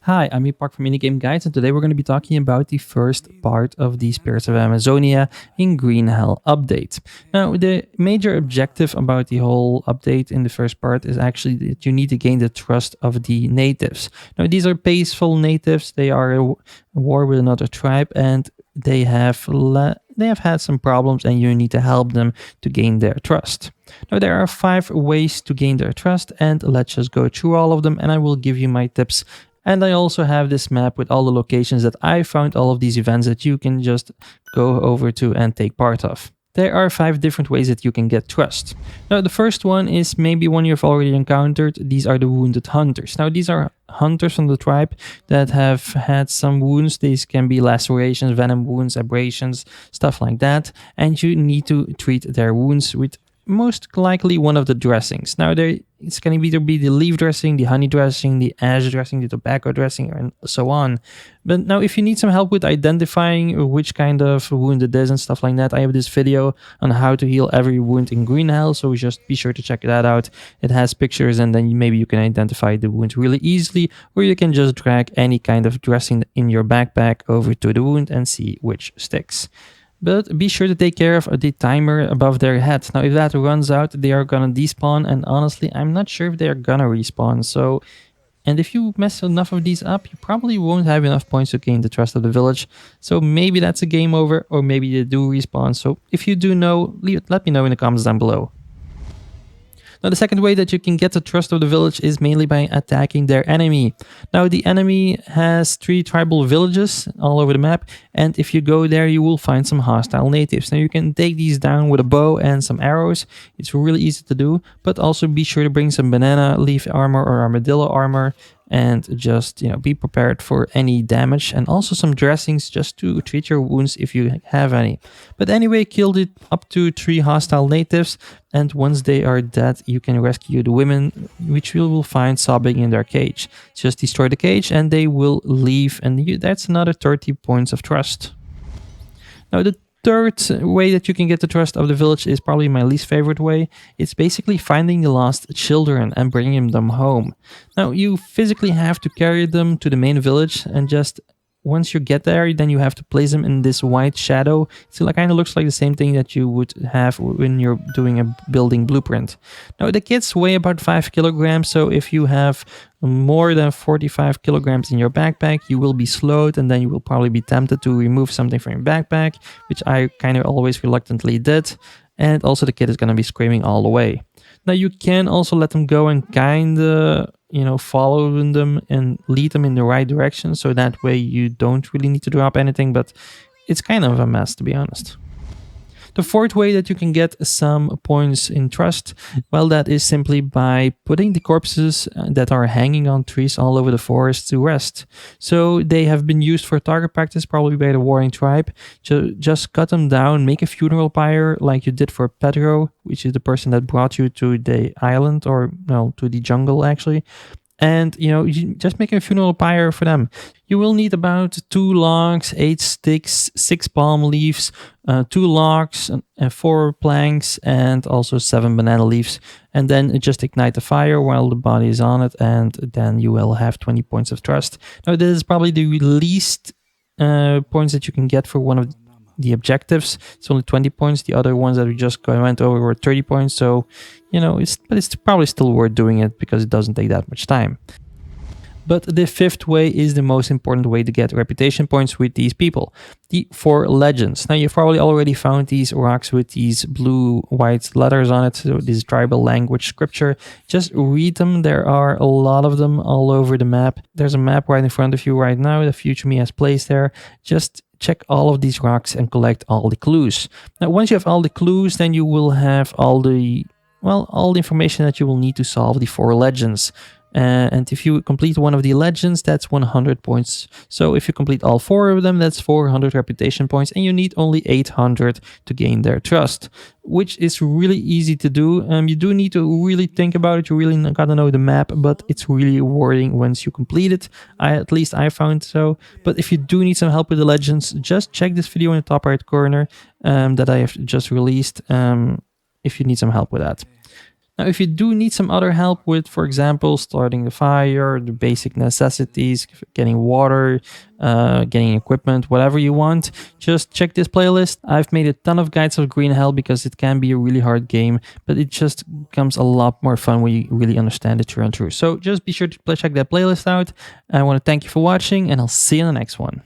Hi, I'm Epokk from Minigame Guides, and today we're going to be talking about the first part of the Spirits of Amazonia in Green Hell update. Now, the major objective about the whole update in the first part is actually that you need to gain the trust of the natives. Now, these are peaceful natives. They are at war with another tribe, and they have had some problems, and you need to help them to gain their trust. Now, there are 5 ways to gain their trust, and let's just go through all of them, and I will give you my tips. And I also have this map with all the locations that I found all of these events that you can just go over to and take part of. There are 5 different ways that you can get trust. Now, the first one is maybe one you've already encountered. These are the wounded hunters. Now, these are hunters from the tribe that have had some wounds. These can be lacerations, venom wounds, abrasions, stuff like that. And you need to treat their wounds with most likely one of the dressings. Now, it's going to either be the leaf dressing, the honey dressing, the ash dressing, the tobacco dressing, and so on. But now, if you need some help with identifying which kind of wound it is and stuff like that, I have this video on how to heal every wound in Green Hell, so just be sure to check that out. It has pictures, and then maybe you can identify the wound really easily, or you can just drag any kind of dressing in your backpack over to the wound and see which sticks. But be sure to take care of the timer above their head. Now, if that runs out, they are gonna despawn, and honestly, I'm not sure if they're gonna respawn. And if you mess enough of these up, you probably won't have enough points to gain the trust of the village. So maybe that's a game over, or maybe they do respawn. So if you do know, let me know in the comments down below. Now, the second way that you can get the trust of the village is mainly by attacking their enemy. Now, the enemy has 3 tribal villages all over the map, and if you go there, you will find some hostile natives. Now, you can take these down with a bow and some arrows. It's really easy to do, but also be sure to bring some banana leaf armor or armadillo armor, and just be prepared for any damage, and also some dressings just to treat your wounds if you have any. But anyway, kill up to 3 hostile natives, and once they are dead, you can rescue the women, which you will find sobbing in their cage. Just destroy the cage and they will leave, and that's another 30 points of trust. Now, the third way that you can get the trust of the village is probably my least favorite way. It's basically finding the lost children and bringing them home. Now, you physically have to carry them to the main village, and just once you get there, then you have to place them in this white shadow. It kind of looks like the same thing that you would have when you're doing a building blueprint. Now, the kids weigh about 5 kilograms, so if you have more than 45 kilograms in your backpack, you will be slowed, and then you will probably be tempted to remove something from your backpack, which I kind of always reluctantly did. And also the kid is going to be screaming all the way. Now, you can also let them go and kind of follow them and lead them in the right direction, so that way you don't really need to drop anything, but it's kind of a mess, to be honest. The fourth way that you can get some points in trust, well, that is simply by putting the corpses that are hanging on trees all over the forest to rest. So they have been used for target practice, probably by the warring tribe. Just cut them down, make a funeral pyre like you did for Pedro, which is the person that brought you to the island, or no, to the jungle actually. And you just make a funeral pyre for them. You will need about 2 logs, 8 sticks, 6 palm leaves, 2 logs, and 4 planks, and also 7 banana leaves. And then just ignite the fire while the body is on it, and then you will have 20 points of trust. Now, this is probably the least points that you can get for one of the objectives. It's only 20 points. The other ones that we just went over were 30 points. So, it's probably still worth doing it because it doesn't take that much time. But the fifth way is the most important way to get reputation points with these people, the 4 legends. Now, you've probably already found these rocks with these blue-white letters on it, so this tribal language scripture. Just read them. There are a lot of them all over the map. There's a map right in front of you right now that Future Me has placed there. Just check all of these rocks and collect all the clues. Now, once you have all the clues, then you will have all the information that you will need to solve the 4 legends. And if you complete one of the legends, that's 100 points. So if you complete all 4 of them, that's 400 reputation points, and you need only 800 to gain their trust, which is really easy to do. You do need to really think about it. You really gotta know the map, but it's really rewarding once you complete it. At least I found so. But if you do need some help with the legends, just check this video in the top right corner that I have just released if you need some help with that. Now, if you do need some other help with, for example, starting the fire, the basic necessities, getting water, getting equipment, whatever you want, just check this playlist. I've made a ton of guides of Green Hell because it can be a really hard game, but it just becomes a lot more fun when you really understand it through and through. So just be sure to check that playlist out. I want to thank you for watching, and I'll see you in the next one.